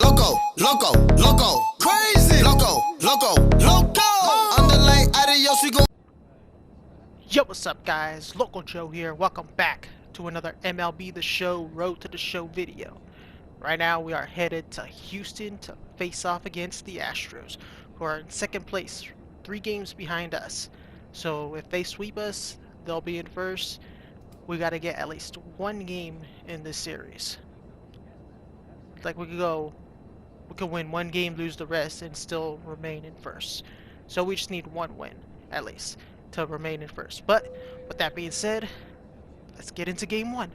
Loco, crazy. Loco. Underlay, adios, we go. Yo, what's up guys? LOCOxJOE here. Welcome back to another MLB The Show Road to the Show video. Right now we are headed to Houston to face off against the Astros, who are in second place, 3 games behind us. So if they sweep us, they'll be in first. We got to get at least 1 game in this series. Like we could win 1 game, lose the rest, and still remain in first. So we just need 1 win at least to remain in first. But with that being said, let's get into game 1.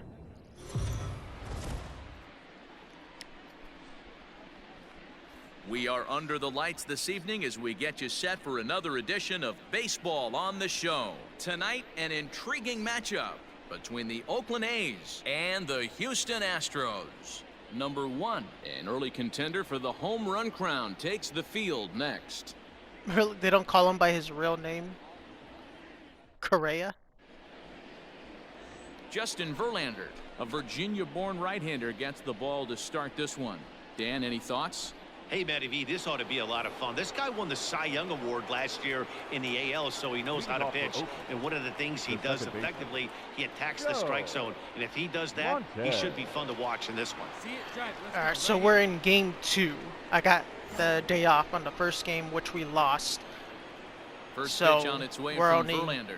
We are under the lights this evening as we get you set for another edition of Baseball on the Show. Tonight, an intriguing matchup between the Oakland A's and the Houston Astros. Number 1, an early contender for the home run crown, takes the field next. They don't call him by his real name? Correa? Justin Verlander, a Virginia-born right-hander, gets the ball to start this one. Dan, any thoughts? Hey, Matty V, this ought to be a lot of fun. This guy won the Cy Young Award last year in the AL, so he knows how to pitch. And one of the things he does effectively, he attacks the strike zone. And if he does that, he should be fun to watch in this one. Alright, so we're in game 2. I got the day off on the first game, which we lost. First So pitch on its way we're from only- Verlander.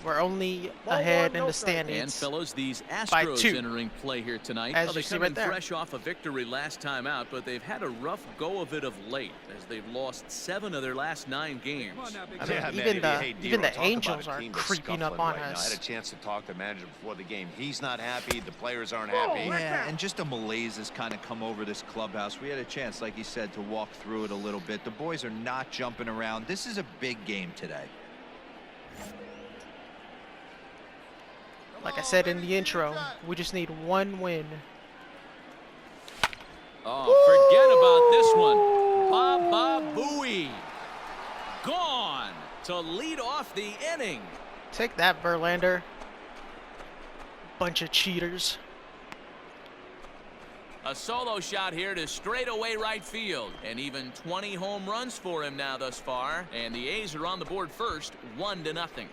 We're only ahead in the standings. And fellows, these by Astros 2. entering play here tonight. As Well, you they see come right in there. fresh off a victory last time out, but they've had a rough go of it of late as they've lost 7 of their last 9 games. I mean, even the Angels are creeping up on I us. had a chance to talk to the manager before the game. He's not happy. The players aren't happy. Yeah, and just a malaise has kind of come over this clubhouse. We had a chance, like you said, to walk through it a little bit. The boys are not jumping around. This is a big game today. Like I said in the intro, we just need 1 win. Oh, forget about this one. Baba Booey. Gone to lead off the inning. Take that, Verlander. Bunch of cheaters. A solo shot here to straightaway right field. And even 20 home runs for him now thus far. And the A's are on the board first, 1-0.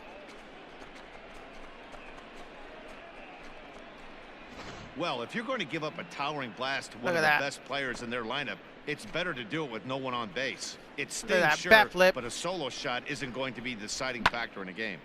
Well, if you're going to give up a towering blast to one Look of at the that. best players in their lineup, it's better to do it with no one on base. It at stings, that sure, bat flip. but a solo shot isn't going to be the deciding factor in a game.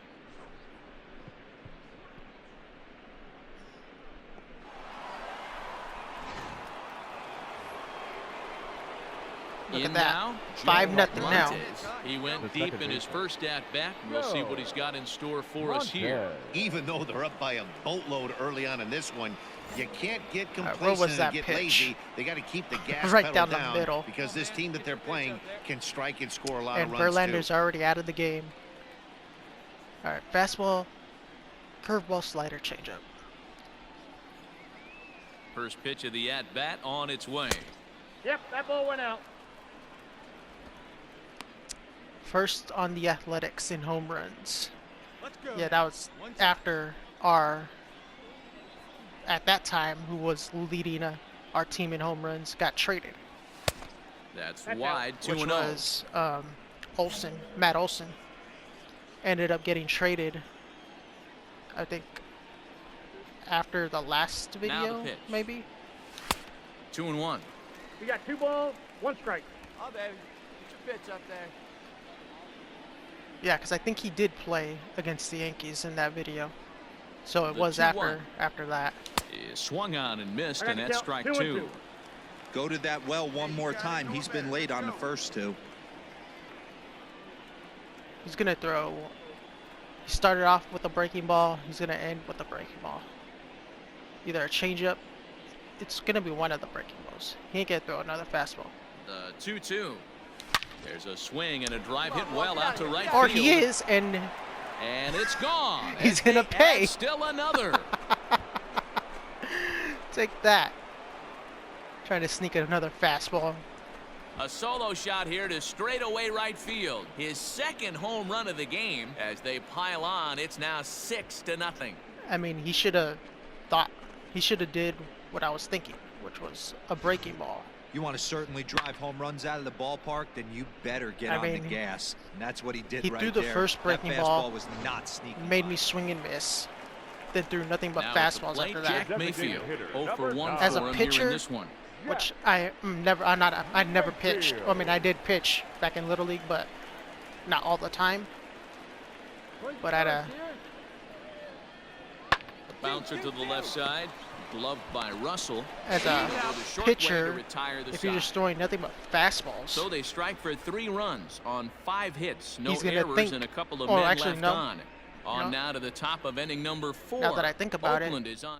Look In at that. now, 5-0 Joe now. Montes. He went deep in his first at-bat, and we'll see what he's got in store for us here. Even though they're up by a boatload early on in this one, you can't get where complacent was and that get pitch? lazy. They got to keep the gas Right pedal down the middle. because this team that they're playing can strike and score a lot And of runs Verlander's too. already out of the game. Alright, fastball, curveball, slider, changeup. First pitch of the at-bat on its way. Yep, that ball went out. First on the Athletics in home runs. Let's go. Yeah, that was after our, at that time, who was leading our team in home runs, got traded. That's That's wide, Which 2-0. was Matt Olson. Ended up getting traded, I think, after the last video, pitch. maybe? 2-1. We got 2 balls, 1 strike. Oh, baby. Get your pitch up there. Yeah, because I think he did play against the Yankees in that video. So it The was 2-1. after that. Is swung on and missed, I got and to that's count strike 2 and 2. 2. Go to that well one more time. He's been late on the first 2. He's going to throw. He started off with a breaking ball. He's going to end with a breaking ball. Either a changeup. It's going to be one of the breaking balls. He ain't going to throw another fastball. The 2-2. There's a swing and a drive hit well out to right Or field. he is, and And it's gone. He's And gonna they pay. add still another. take that. Trying to sneak in another fastball. A solo shot here to straightaway right field. His 2nd home run of the game. As they pile on, it's now 6-0. I mean, he should have did what I was thinking, which was a breaking ball. You want to certainly drive home runs out of the ballpark, then you better get on the gas. And that's what he did right there. He threw the first breaking ball, was not sneaking made me swing and miss. Then threw nothing but fastballs after that. Jack Mayfield, 0 for 1 As a for him pitcher, here in this one. which I never pitched. I mean, I did pitch back in Little League, but not all the time. But at a Bouncer to the left side, gloved by Russell. as a pitcher, if you're side. just throwing nothing but fastballs, So they strike for 3 runs on 5 hits. No He's gonna errors think- and a couple of or men actually, left no. on. On now to the top of inning number 4. Now that I think about it, Oakland is on.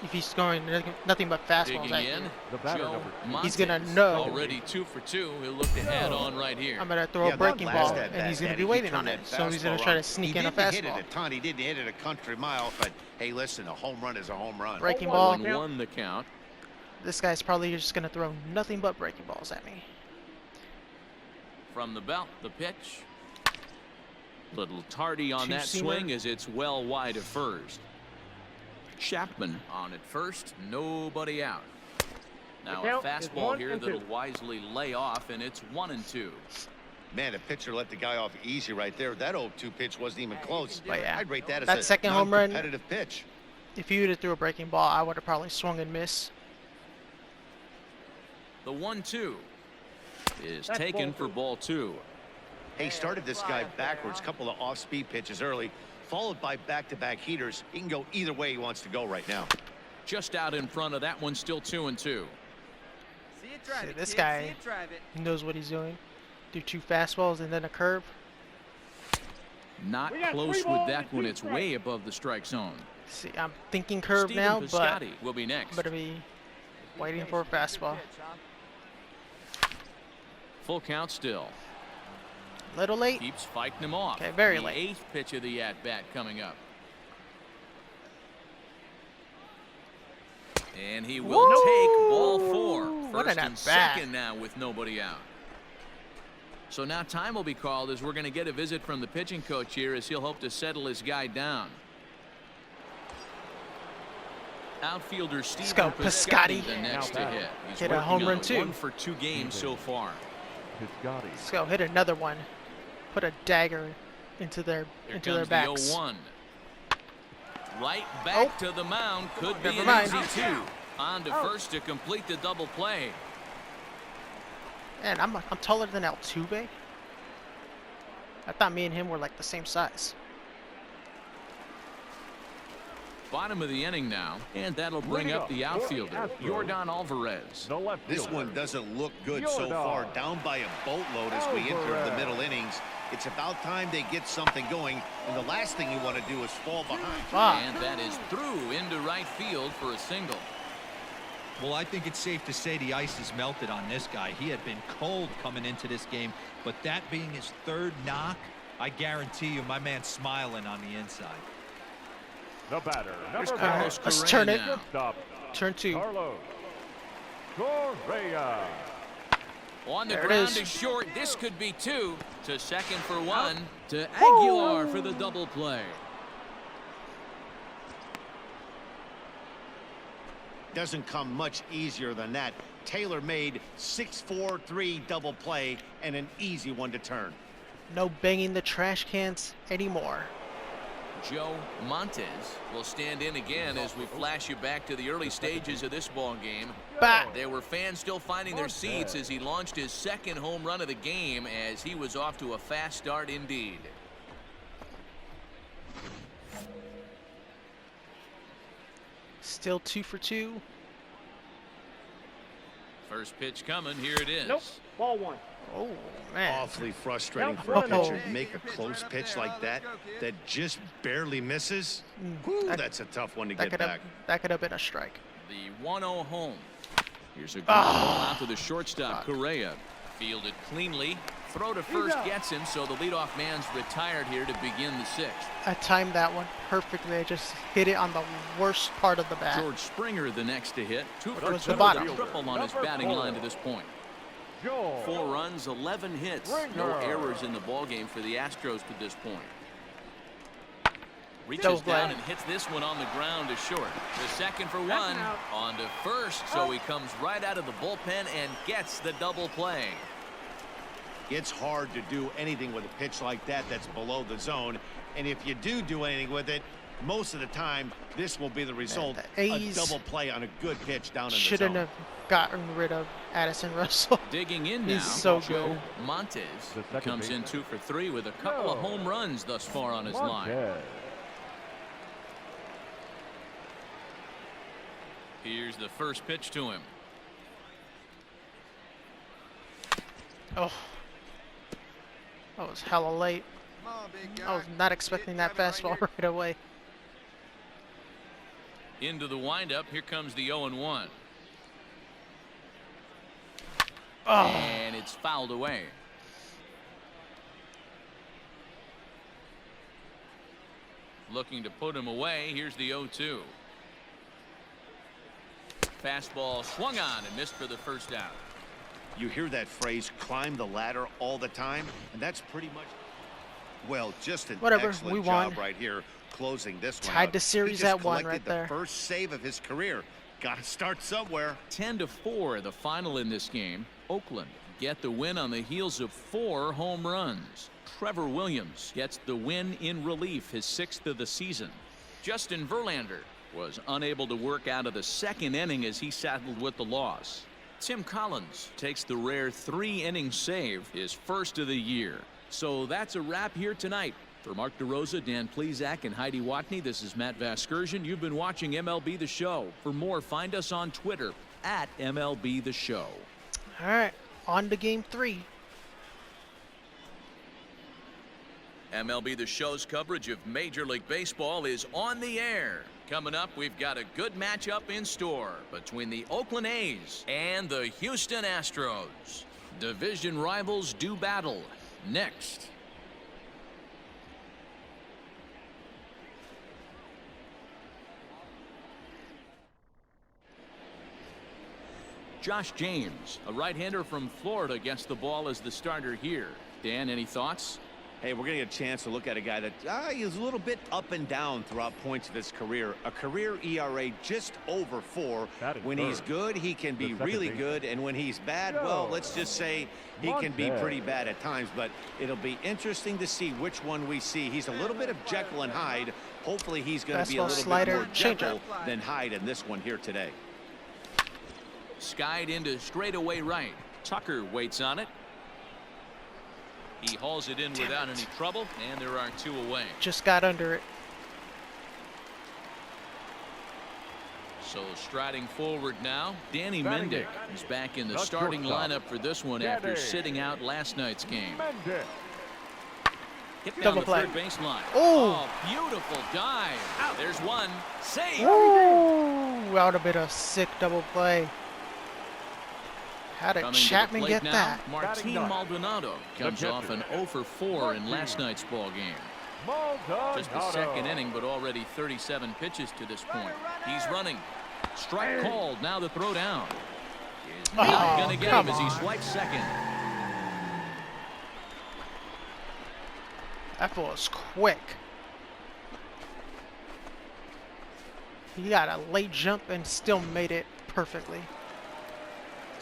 if he's throwing nothing but fastballs Digging at in, you, Joe he's gonna Montes, know. Already 2 for 2. He'll look to add on right here. I'm gonna throw a breaking ball, and he's gonna be waiting on it. So he's gonna try to sneak in a He didn't hit it fastball. a ton. He didn't hit it a country mile, but hey, listen, a home run is a home run. Breaking ball. 1-1 the count. This guy's probably just gonna throw nothing but breaking balls at me. From the belt, the pitch. Little tardy on that Two-seamer. swing as it's well wide of first. Chapman on at first, nobody out. Now a count is fastball 1 here and 2. that'll wisely lay off, and it's 1-2. Man, the pitcher let the guy off easy right there. That 0-2 pitch wasn't even close. But yeah, I'd rate that as that a second home run- non-competitive pitch. If you would have threw a breaking ball, I would have probably swung and missed. The 1-2 is That's taken ball for 2. ball 2. He started this guy backwards, couple of off-speed pitches early, followed by back-to-back heaters. He can go either way he wants to go right now. Just out in front of that one, still 2-2. See it drive See, it, this kid. guy- See it drive it. He knows what he's doing. Do 2 fastballs and then a curve. Not We got close 3 with balls that and one. 2 it's strikes. way above the strike zone. See, I'm thinking curve Steven now, but Piscotty will be next. I'm gonna be waiting for a fastball. Pitch, huh? Full count still. Little late. Keeps fighting him off. Okay, very the late. 8th pitch of the at-bat coming up. And he will take ball 4. What First an and at-bat. second now with nobody out. So now time will be called as we're going to get a visit from the pitching coach here as he'll hope to settle his guy down. Outfielder Steven go, Piscotty. the next to hit. He's Hit a working home on run, too. 1 for 2 games so far. Let's go hit another one. Put a dagger into their Here into their comes backs. the 0-1. Right back Oh. to the mound. Could be Never an mind. easy 2. On to first to complete the double play. Man, I'm taller than Altuve. I thought me and him were like the same size. Bottom of the inning now, and that'll bring up the outfielder, Yordan Alvarez. This one doesn't look good so far. Down by a boatload as we enter the middle innings. It's about time they get something going, and the last thing you want to do is fall behind. Wow. And that is through into right field for a single. Well, I think it's safe to say the ice has melted on this guy. He had been cold coming into this game, but that being his 3rd knock, I guarantee you my man's smiling on the inside. The batter, Here's number Carlos Let's Correa turn it. now. Stop. Turn 2. Carlos Correa. On the There it ground is. is short. This could be 2. To second for 1. To Aguilar for the double play. Doesn't come much easier than that. Tailor-made 6-4-3 double play and an easy one to turn. No banging the trash cans anymore. Joe Montes will stand in again as we flash you back to the early stages of this ball game. Back. There were fans still finding their seats as he launched his 2nd home run of the game as he was off to a fast start indeed. Still 2 for 2. First pitch coming. Here it is. Nope. Ball 1. Oh man. Awfully frustrating Count for a one. pitcher to make a close pitch like that just barely misses. Whew, That- that's a tough one to That get back. could have been a strike. The 1-0 home. Here's a good ball out to the shortstop, Fuck. Correa. Fielded cleanly. Throw to first gets him, so the leadoff man's retired here to begin the 6th. I timed that one perfectly. I just hit it on the worst part of the bat. George Springer the next to hit. 2 for was 2 the bottom. with a triple on his Number batting 4. line to this point. 4 runs, 11 hits. No Springer. errors in the ballgame for the Astros to this point. Reaches down and hits this one on the ground to short. The second for one. On to first, so he comes right out of the bullpen and gets the double play. It's hard to do anything with a pitch like that that's below the zone. And if you do anything with it, most of the time, this will be the result. A double play on a good pitch down in the zone. Shouldn't have gotten rid of Addison Russell. Digging in now. He's so Joe good. Montes comes in 2 for 3 with a couple of home runs thus far on his line. Here's the first pitch to him. Oh, that was hella late. I was not expecting that fastball right away. Into the windup. Here comes the 0-1. Oh. And it's fouled away. Looking to put him away. Here's the 0-2. Fastball swung on and missed for the first out. You hear that phrase, climb the ladder, all the time, and that's pretty much, well, just an excellent we won. job right here closing this one Tied out. the series He just at 1 right collected there. the first save of his career. Got to start somewhere. 10-4 the final in this game. Oakland get the win on the heels of 4 home runs. Trevor Williams gets the win in relief, his 6th of the season. Justin Verlander was unable to work out of the second inning as he saddled with the loss. Tim Collins takes the rare 3-inning save, his first of the year. So that's a wrap here tonight. For Mark DeRosa, Dan Plesac, and Heidi Watney, this is Matt Vasgersian. You've been watching MLB The Show. For more, find us on Twitter at MLB The Show. All right, on to game 3. MLB The Show's coverage of Major League Baseball is on the air. Coming up, we've got a good matchup in store between the Oakland A's and the Houston Astros. Division rivals do battle next. Josh James, a right-hander from Florida, gets the ball as the starter here. Dan, any thoughts? Hey, we're going to get a chance to look at a guy that is a little bit up and down throughout points of his career. A career ERA just over 4. When he's good, he can be really good. And when he's bad, well, let's just say he can be pretty bad at times. But it'll be interesting to see which one we see. He's a little bit of Jekyll and Hyde. Hopefully he's going to be a little bit more Jekyll than Hyde in this one here today. Skied into straightaway right. Tucker waits on it. He hauls it in without any trouble, and there are 2 away. Just got under it. So striding forward now, Danny Mendick is back in the starting lineup for this one after sitting out last night's game. Hit down the third baseline. Oh, beautiful dive. There's one. Save. Ooh, that would have been a sick double play. How did Chapman get now, that? Martin Maldonado comes off an 0 for 4 in last night's ball game. Just the second inning, but already 37 pitches to this point. He's running. Strike called. Now the throw down. Is not going to get him as he swipes second. That was quick. He got a late jump and still made it perfectly.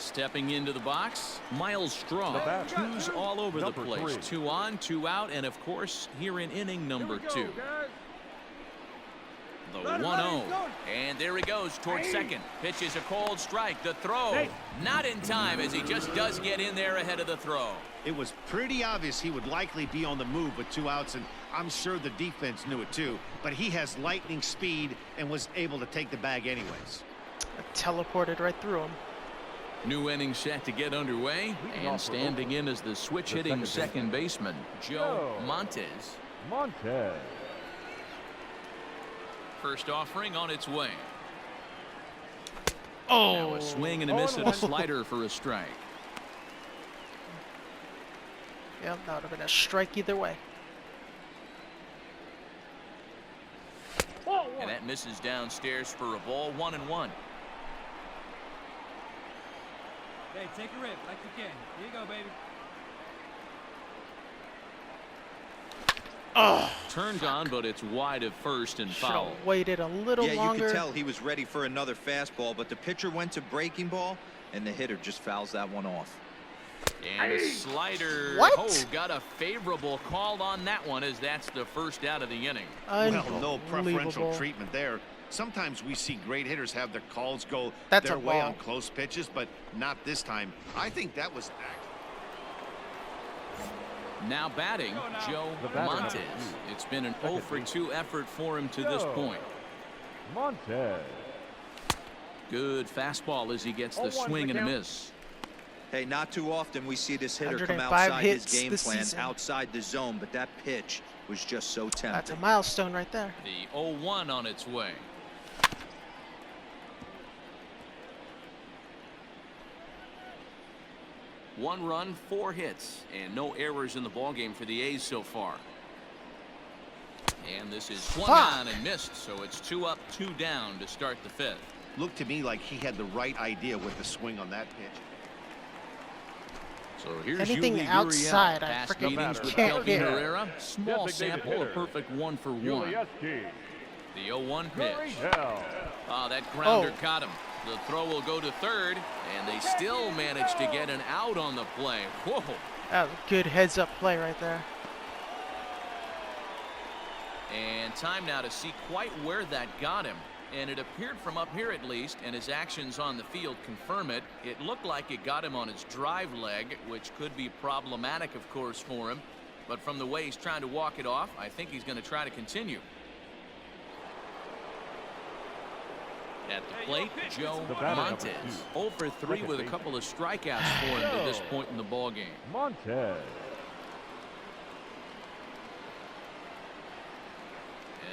Stepping into the box, Miles Straw. 2s all over the place. 2 on, 2 out, and of course, here in inning number 2. The 1-0, and there he goes towards second. Pitches a cold strike. The throw, not in time, as he just does get in there ahead of the throw. It was pretty obvious he would likely be on the move with 2 outs, and I'm sure the defense knew it too. But he has lightning speed and was able to take the bag anyways. Teleported right through him. New inning set to get underway, and standing in as the switch-hitting second baseman, Joe Montes. First offering on its way. Oh, now a swing and a miss and a slider for a strike. Yep, that would have been a strike either way. And that misses downstairs for a ball. 1-1. Hey, take a rip like you can. Here you go, baby. Oh, Turned on, but it's wide of first and should foul. have waited a little Yeah, you longer. could tell he was ready for another fastball, but the pitcher went to breaking ball, and the hitter just fouls that one off. And a slider. What? Oh, got a favorable call on that one, as that's the first out of the inning. Well, no preferential Unbelievable. treatment there. Sometimes we see great hitters have their calls go That's their a way ball. on close pitches, but not this time. I think that was Now batting, Joe The batter. Montes. It's been an 0 for 2 effort for him to this point. Montez. Good fastball as he gets the 0-1 swing and a count. miss. Hey, not too often we see this hitter come 105 outside his hits game this plan, season. outside the zone, but that pitch was just so That's a tempting. milestone right there. The 0-1 on its way. One run, 4 hits, and no errors in the ballgame for the A's so far. And this is swung on and missed, so it's 2 up, 2 down to start the 5th. looked to me like he had the right idea with the swing on that pitch. So here's Anything Yuli outside, Gurriel. I Past freaking meetings with can't Kelvin hit. Herrera. Small Designated sample, a hitter. perfect 1 for 1. Gurriel. The 0-1 pitch. Gurriel. Oh, that grounder Oh. caught him. The throw will go to third, and they still manage to get an out on the play. Whoa. That was a good heads-up play right there. And time now to see quite where that got him. And it appeared from up here at least, and his actions on the field confirm it. It looked like it got him on his drive leg, which could be problematic, of course, for him. But from the way he's trying to walk it off, I think he's going to try to continue. At the plate, Joe The batter, number Montes. 2. 0 for 3 with a couple of strikeouts for him to this point in the ballgame. Montez.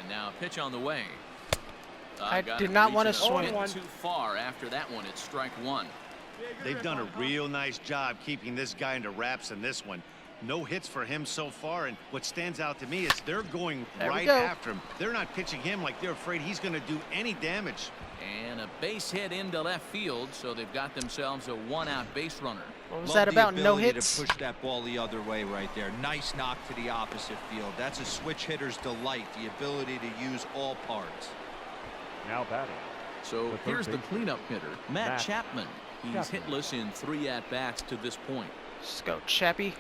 And now a pitch on the way. I got did it not want to reaching a swing. bit too far after that one. It's strike 1. They've done a real nice job keeping this guy into wraps in this one. No hits for him so far, and what stands out to me is they're going There we right go. after him. They're not pitching him like they're afraid he's going to do any damage. And a base hit into left field, so they've got themselves a 1-out base runner. What was Love that the about? No ability hits? to push that ball the other way right there. Nice knock to the opposite field. That's a switch hitter's delight, the ability to use all parts. Now batting. So The third here's the baseman, cleanup hitter, Matt Matt Chapman. He's Chapman. hitless in 3 at-bats to this point. Let's go, Chappie.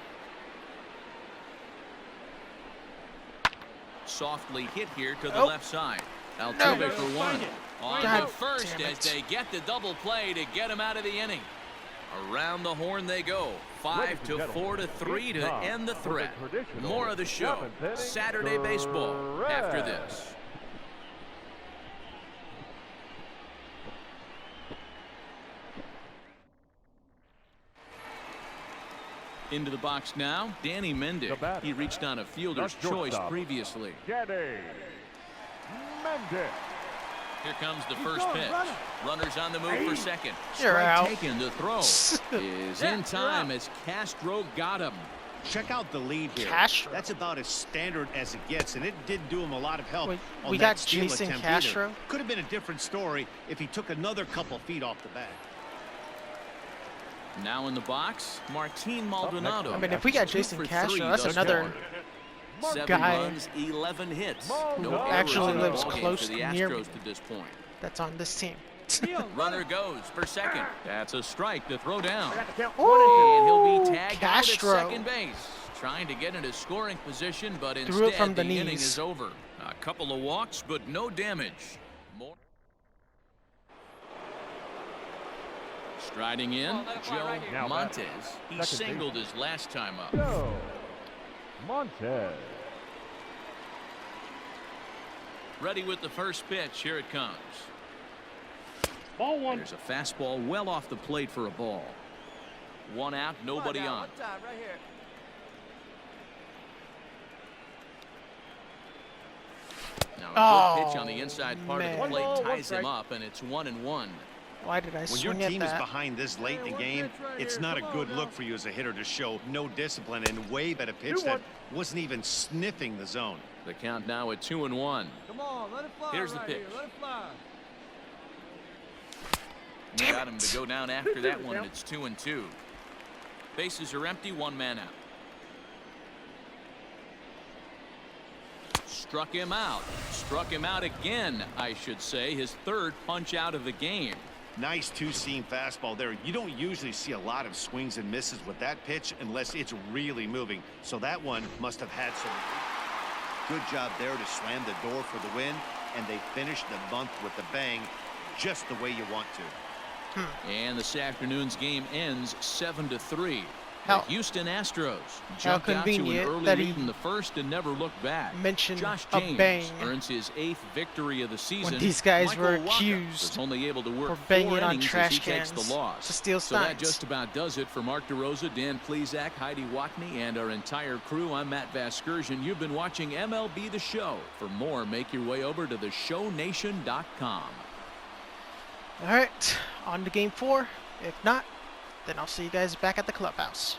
Softly hit here to the Oh. left side. No. Altuve for 1. On God to first damn as it. they get the double play to get him out of the inning. Around the horn they go. 5 to 4 to 3 to end the threat. More of the show. Saturday baseball after this. Into the box now, Danny The Mendick. batter. He reached on a fielder's The choice shortstop. previously. Danny Mendick. Here comes the first pitch. Runners on the move for second. You're Strike out. taken. The throw is in time as Castro got him. Check out the lead here. Castro. That's about as standard as it gets, and it didn't do him a lot of help. Wait, on we that got steal Jason attempt Castro? either. Could have been a different story if he took another couple feet off the bat. Now in the box, Martin Maldonado. I mean, if we got 2 Jason for Castro, 3 that's thus another far. 7 guy runs, 11 hits. No Maldonado. errors Actually in the lives ballgame close for the near Astros me. to this point. that's on this team. Runner goes for second. That's a strike to throw down. And Oh, he'll be tagged Castro. out at second base. Trying to get into scoring position, but Threw instead it from the inning knees. is over. A couple of walks, but no damage. More. Striding in, Joe Now Montes. batting. He Second singled baseman. his last time up. Joe Montez. Ready with the first pitch. Here it comes. Ball 1. There's a fastball well off the plate for a ball. 1 out, nobody on. Now a good pitch on the inside part of the man. plate ties him up, and it's 1-1. Why did I When your swing at team is that? behind this late in the game, it's not a good look for you as a hitter to show no discipline and wave at a pitch that wasn't even sniffing the zone. The count now at 2-1. Come on, let it fly. Here's the right pitch. Here. Let it fly. We got him to go down after that one, and it's 2-2. Bases are empty, 1 man out. Struck him out. Struck him out again, I should say. His third punch out of the game. Nice two-seam fastball there. You don't usually see a lot of swings and misses with that pitch unless it's really moving. So that one must have had some good job there to slam the door for the win, and they finished the month with a bang, just the way you want to. And this afternoon's game ends 7-3. How- The Houston Astros How jumped out to an convenient early that lead he in the first and never looked back. mentioned Josh a James bang earns his 8th victory of the season. when these guys Michael were Wacha accused was only able to work for 4 banging on innings trash as he takes cans the loss. to steal So that signs. just about does it for Mark DeRosa, Dan Plesac, Heidi Watney, and our entire crew. I'm Matt Vasgersian. You've been watching MLB The Show. For more, make your way over to theshownation.com. All right, on to game 4. If not, then I'll see you guys back at the clubhouse.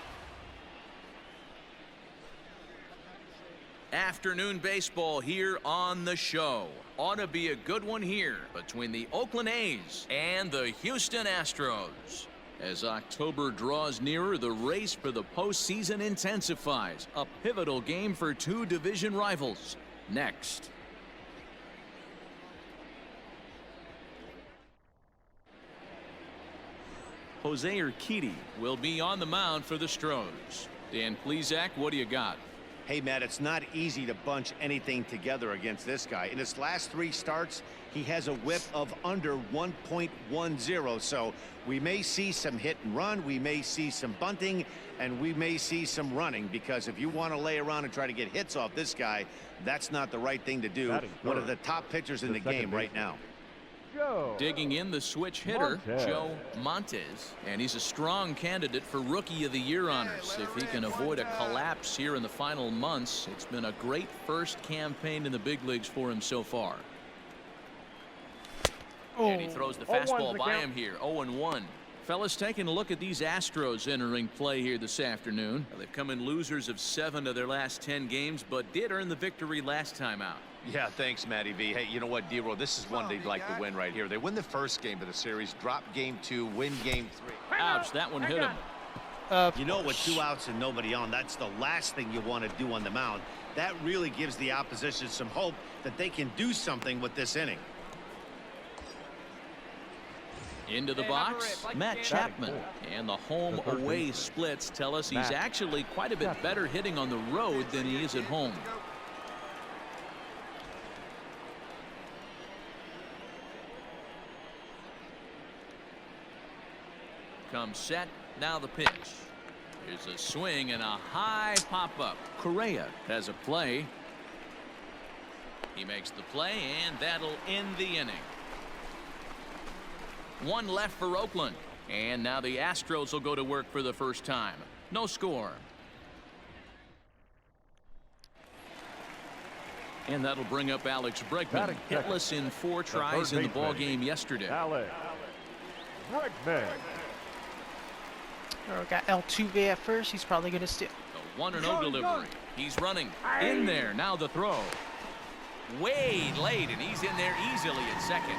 Afternoon baseball here on the show. Ought to be a good one here between the Oakland A's and the Houston Astros. As October draws nearer, the race for the postseason intensifies. A pivotal game for 2 division rivals. Next. Jose Urquidy will be on the mound for the Stros. Dan Plesac, what do you got? Hey, Matt, it's not easy to bunch anything together against this guy. In his last 3 starts, he has a whip of under 1.10. So we may see some hit and run. We may see some bunting, and we may see some running, because if you want to lay around and try to get hits off this guy, that's not the right thing to do. One of the top pitchers in the game right now. Digging in, the switch hitter, Joe Montes, and he's a strong candidate for Rookie of the Year honors. If he can avoid a collapse here in the final months, it's been a great first campaign in the big leagues for him so far. And he throws the fastball by him here, 0-1. Fellas, taking a look at these Astros entering play here this afternoon. They've come in losers of 7 of their last 10 games, but did earn the victory last time out. Yeah, thanks, Matty V. Hey, you know what, D-Roll, this is one they'd like to win right here. They win the first game of the series, drop game 2, win game 3. Ouch, that one hit him. You know, with 2 outs and nobody on, that's the last thing you want to do on the mound. That really gives the opposition some hope that they can do something with this inning. Into the box, Matt Chapman. And the home-away splits tell us he's actually quite a bit better hitting on the road than he is at home. Comes set, now the pitch. Here's a swing and a high pop-up. Correa has a play. He makes the play, and that'll end the inning. 1 left for Oakland, and now the Astros will go to work for the first time. No score. And that'll bring up Alex Bregman, hitless in 4 tries in the ball game yesterday. Alex Bregman. We got Altuve at first. He's probably going to steal. The 1-0 delivery. He's running in there. Now the throw. Way late, and he's in there easily at second.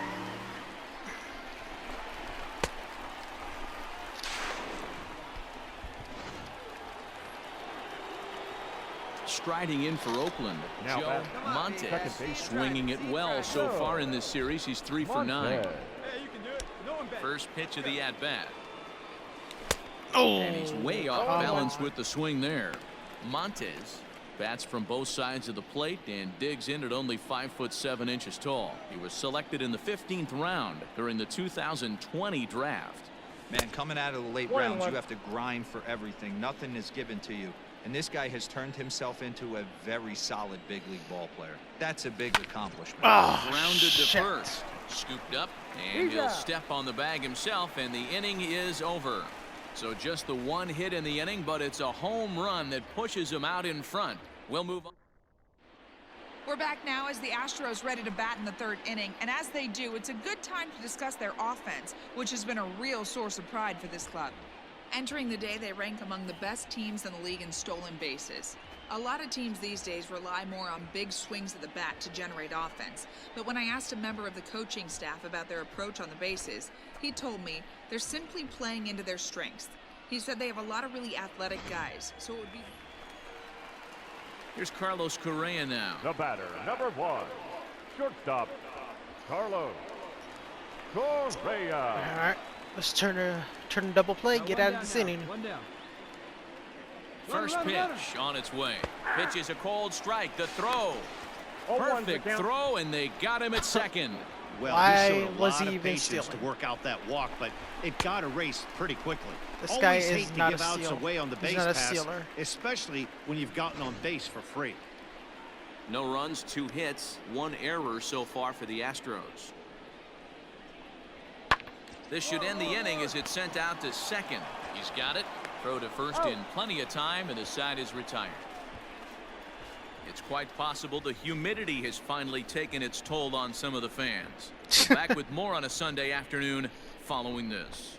Striding in for Oakland, Now Joe Montes, swinging it well so far in this series. He's 3 for 9. First pitch of the at-bat. And he's way off balance with the swing there. Montes bats from both sides of the plate and digs in at only 5'7" tall. He was selected in the 15th round during the 2020 draft. Man, coming out of the late rounds, you have to grind for everything. Nothing is given to you. And this guy has turned himself into a very solid big league ball player. That's a big accomplishment. Grounded to first. Scooped up, and he'll step on the bag himself, and the inning is over. So just the 1 hit in the inning, but it's a home run that pushes him out in front. We'll move on. We're back now as the Astros ready to bat in the 3rd inning, and as they do, it's a good time to discuss their offense, which has been a real source of pride for this club. Entering the day, they rank among the best teams in the league in stolen bases. A lot of teams these days rely more on big swings of the bat to generate offense, but when I asked a member of the coaching staff about their approach on the bases, he told me they're simply playing into their strengths. He said they have a lot of really athletic guys, so it would be... Here's Carlos Correa now. The batter, number 1, shortstop, Carlos Correa. All right, let's turn a double play. Get out of this inning. One down. First pitch on its way. Pitch is a cold strike. The throw. 0-1's the Perfect count. throw, and they got him at second. Well, Why he showed a was lot he of even patience stealing? to work out that walk, but it got erased pretty quickly. This Always guy hate is to not give a outs steal. away on the He's base not a pass, stealer. especially when you've gotten on base for free. No runs, 2 hits, 1 error so far for the Astros. This should end the inning as it's sent out to second. He's got it. Throw to first in plenty of time, and the side is retired. It's quite possible the humidity has finally taken its toll on some of the fans. We're back with more on a Sunday afternoon following this.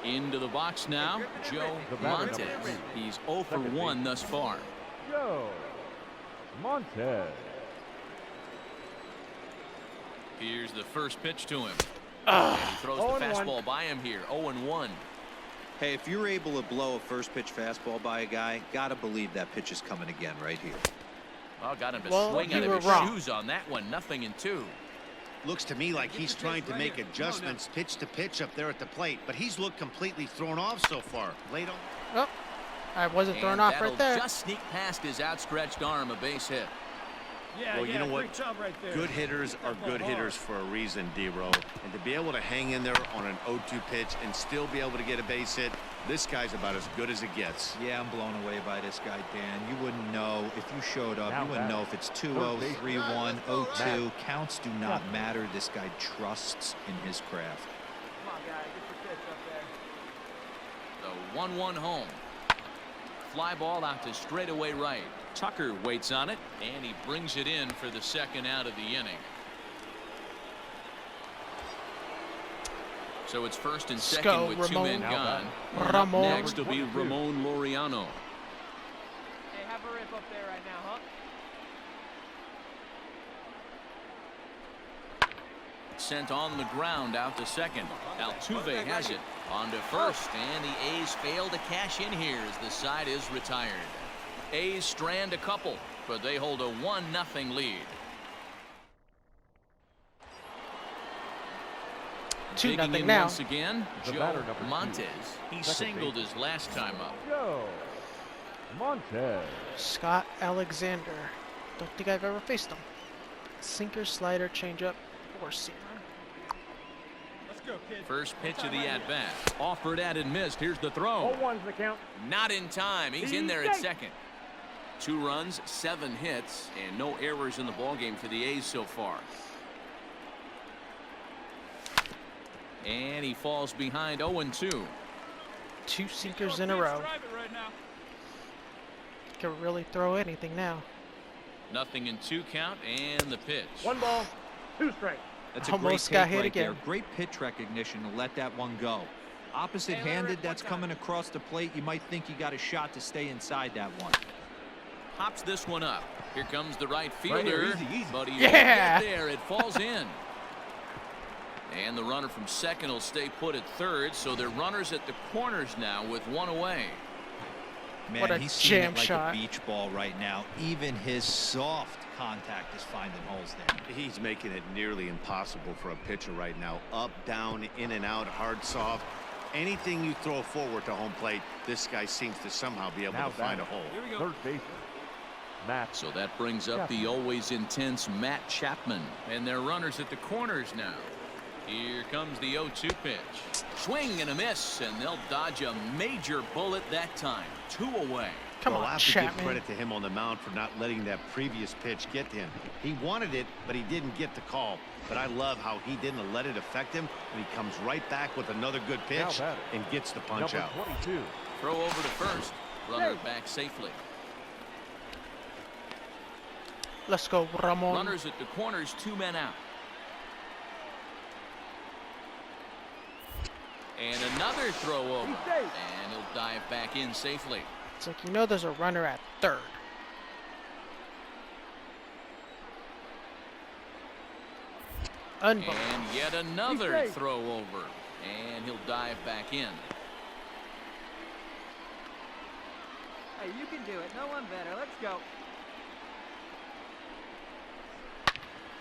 Into the box now, Joe Montez. He's 0 for 1 thus far. Joe Montez. Here's the first pitch to him. He throws the 0-1. fastball by him here. 0-1. Hey, if you're able to blow a first pitch fastball by a guy, gotta believe that pitch is coming again right here. Oh, got him to Well, swing you out of were his wrong. shoes on that one. 0-2. Looks to me like he's trying to make adjustments pitch to pitch up there at the plate, but he's looked completely thrown off so far. Late on. Oh, I wasn't thrown And off that'll right there. just sneak past his outstretched arm, a base hit. Yeah, Well, you know what? Great job right there. Good hitters are good hitters for a reason, D-Row. And to be able to hang in there on an 0-2 pitch and still be able to get a base hit, this guy's about as good as it gets. Yeah, I'm blown away by this guy, Dan. You wouldn't know if you showed up. Now You wouldn't batter. know if it's 2-0, 3-1, 0-2. Counts do not matter. This guy trusts in his craft. Come on, guys. Get your pitch up there. The 1-1 home. Fly ball out to straightaway right. Tucker waits on it, and he brings it in for the second out of the inning. So it's first and Let's second go, with 2 men Ramon. gone. Ramon. Next will be Ramon Laureano. Hey, have a rip up there right now, huh? Sent on the ground out to second. Altuve has it on to first, and the A's fail to cash in here as the side is retired. A's strand a couple, but they hold a 1-0 lead. 2-0 Digging in now. once again, The Joe batter, number 2, Montez. He second singled base. his last time up. Joe Montez. Scott Alexander. Don't think I've ever faced him. Sinker, slider, changeup, or seamer. Let's go, kid. First pitch of the at-bat. Offered at and missed. Here's the throw. 0-1's the count. Not in time. He's in there at second. 2 runs, 7 hits, and no errors in the ballgame for the A's so far. And he falls behind 0-2. 2 sinkers in a row. Can really throw anything now. 0-2 count, and the pitch. 1 ball, 2 strikes. That's a Almost great got take hit right again. there. Great pitch recognition to let that one go. Opposite-handed, that's coming across the plate. You might think you got a shot to stay inside that one. Pops this one up. Here comes the right fielder. But he won't Yeah. get there. It falls in. And the runner from second will stay put at third, so they're runners at the corners now with 1 away. Man, What a he's seeing jam it like shot. a beach ball right now. Even his soft contact is finding holes there. He's making it nearly impossible for a pitcher right now. Up, down, in and out, hard, soft. Anything you throw forward to home plate, this guy seems to somehow be able Now to find a batter. hole. Here we go. Third baseman, Matt. So that brings up the always intense Matt Chapman. And they're runners at the corners now. Here comes the 0-2 pitch. Swing and a miss, and they'll dodge a major bullet that time. 2 away. Come Well, I on, have to give Chapman. credit to him on the mound for not letting that previous pitch get to him. He wanted it, but he didn't get the call. But I love how he didn't let it affect him, and he comes right back with another good pitch batter. and gets the punch Number out. 22. Throw over to first. Runner back safely. Let's go, Ramon. Runners at the corners, 2 men out. And another throw over. And he'll dive back in safely. It's like, you know there's a runner at third. Unbelievable. And yet another throw over. And he'll dive back in. Hey, you can do it. No one better. Let's go.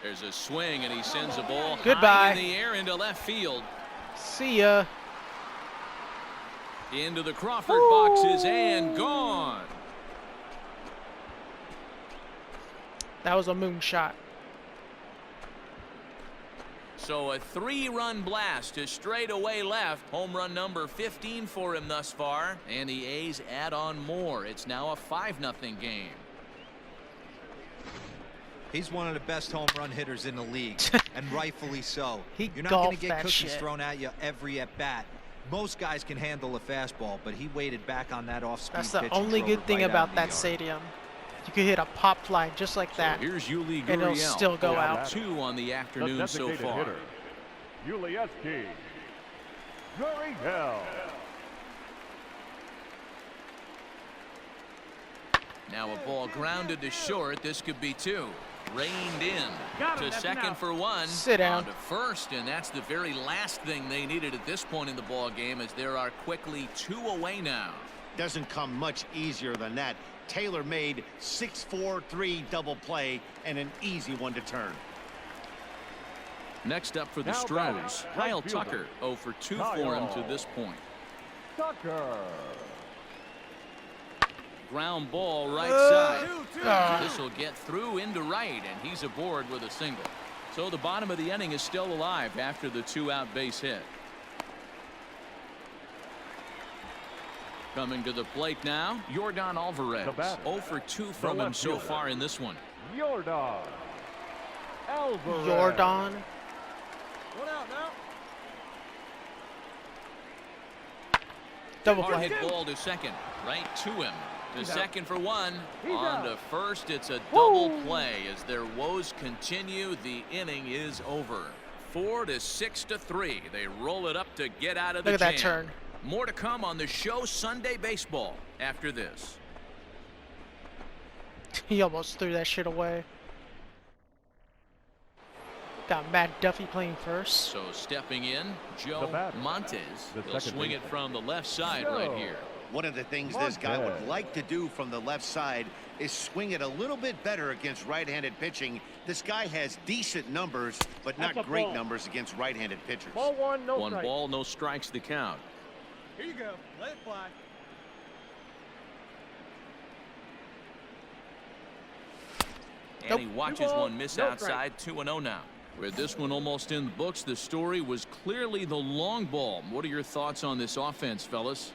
There's a swing, and he sends a ball Goodbye. high in the air into left field. See ya. Into the Crawford boxes and gone. That was a moonshot. So a 3-run blast to straightaway left. Home run number 15 for him thus far. And the A's add on more. It's now a 5-0 game. He's one of the best home run hitters in the league, and rightfully so. He You're not going to golfed get that cookies shit. thrown at you every at bat. Most guys can handle a fastball, but he waited back on that off-speed pitch. That's the only good thing about that stadium. You could hit a pop fly just like that, So here's Yuli and it'll Gurriel. still go Out out. 2 on the The afternoon so designated far. hitter, Yuli Gurriel. Now a ball grounded to short. This could be 2. Reined in to second for 1. Sit down. On to first, and that's the very last thing they needed at this point in the ball game, as there are quickly 2 away now. Doesn't come much easier than that. Taylor made 6-4-3 double play and an easy one to turn. Next up for the Now Stros, batting, Kyle right fielder, Tucker, 0 for 2 for him to this point. Tucker. Ground ball right side. This will get through into right, and he's aboard with a single. So the bottom of the inning is still alive after the 2-out base hit. Coming to the plate now, Yordan Alvarez. The batter, 0 for 2 from the him left so fielder, far in this one. Yordan Alvarez. Jordan. One out now. Double Hard play. hit ball to second, right to him. To He's out. second for 1. He's On out. to first, it's a double play as their woes continue. The inning is over. 4 to 6 to 3. They roll it up to get out of the Look at that jam. turn. More to come on the show Sunday Baseball after this. He almost threw that shit away. Got Matt Duffy playing first. So stepping in, The Joe batter, Montes. the He'll second swing it baseman, from the left side Joe. right here. One of the things this guy would Montez. like to do from the left side is swing it a little bit better against right-handed pitching. This guy has decent numbers, but That's not a great ball. numbers against right-handed pitchers. Ball 1, no 1 strike. ball, no strikes the count. Here you go. Let it fly. And he Nope. watches 2 one miss balls, no outside. 2-0 now. With this one almost in the books, the story was clearly the long ball. What are your thoughts on this offense, fellas?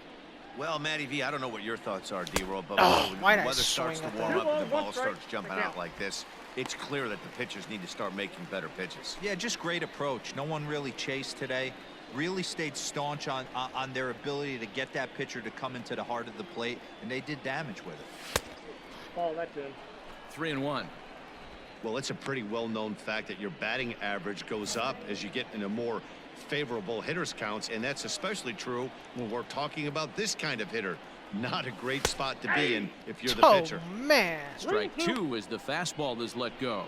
Well, Matty V, I don't know what your thoughts are, D-Roll, but Oh, when why'd the I weather starts to swing at warm that? up and the 2 balls, ball 1 strike. starts jumping Again. out like this, it's clear that the pitchers need to start making better pitches. Yeah, just great approach. No one really chased today. Really stayed staunch on their ability to get that pitcher to come into the heart of the plate, and they did damage with it. Ball, that's in. 3-1. Well, it's a pretty well-known fact that your batting average goes up as you get into more favorable hitters counts, and that's especially true when we're talking about this kind of hitter. Not a great spot to be in if you're the pitcher. Oh, man. Strike 2 as the fastball is let go.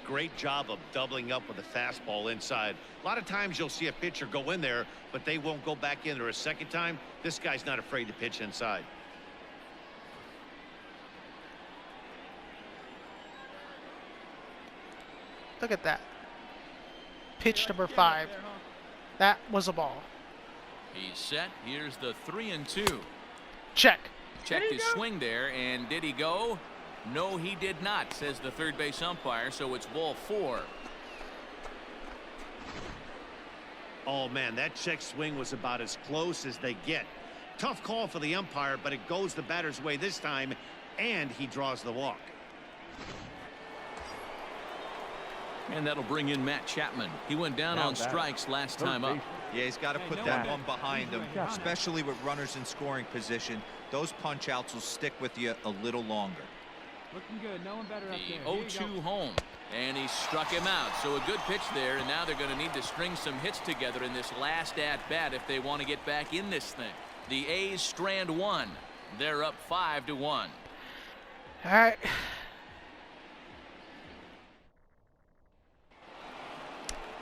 Great job of doubling up with a fastball inside. A lot of times you'll see a pitcher go in there, but they won't go back in there a second time. This guy's not afraid to pitch inside. Look at that. Pitch number 5. That was a ball. He's set. Here's the 3-2. Check. Checked his swing there, and did he go? No, he did not, says the third base umpire, so it's ball 4. Oh, man, that check swing was about as close as they get. Tough call for the umpire, but it goes the batter's way this time, and he draws the walk. And that'll bring in Matt Chapman. He went down Now on batter, strikes last third time up. baseman. Yeah, he's got to put no that one. one behind him, especially with runners in scoring position. Those punch outs will stick with you a little longer. Looking good. No one better up The there. Here you 0-2 go. home, and he struck him out. So a good pitch there, and now they're going to need to string some hits together in this last at-bat if they want to get back in this thing. The A's strand 1. They're up 5-1. All right.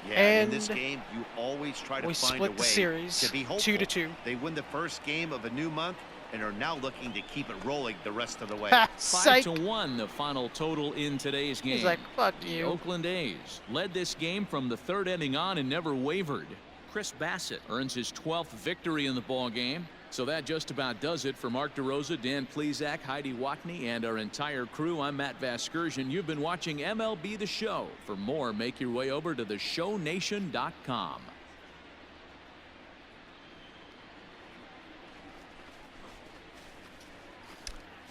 Yeah, and in And this game, you always try to we find a split the way series to be hopeful. 2-2. They win the first game of a new month, and are now looking to keep it rolling the rest of the way. 5-1 the final total in today's game. He's like, fuck The you. Oakland A's led this game from the third inning on and never wavered. Chris Bassett earns his 12th victory in the ball game. So that just about does it for Mark DeRosa, Dan Plesac, Heidi Watney, and our entire crew. I'm Matt Vasgersian. You've been watching MLB The Show. For more, make your way over to theshownation.com.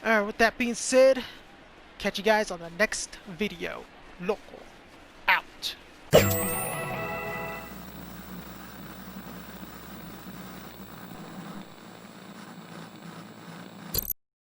Alright, with that being said, catch you guys on the next video. Local out.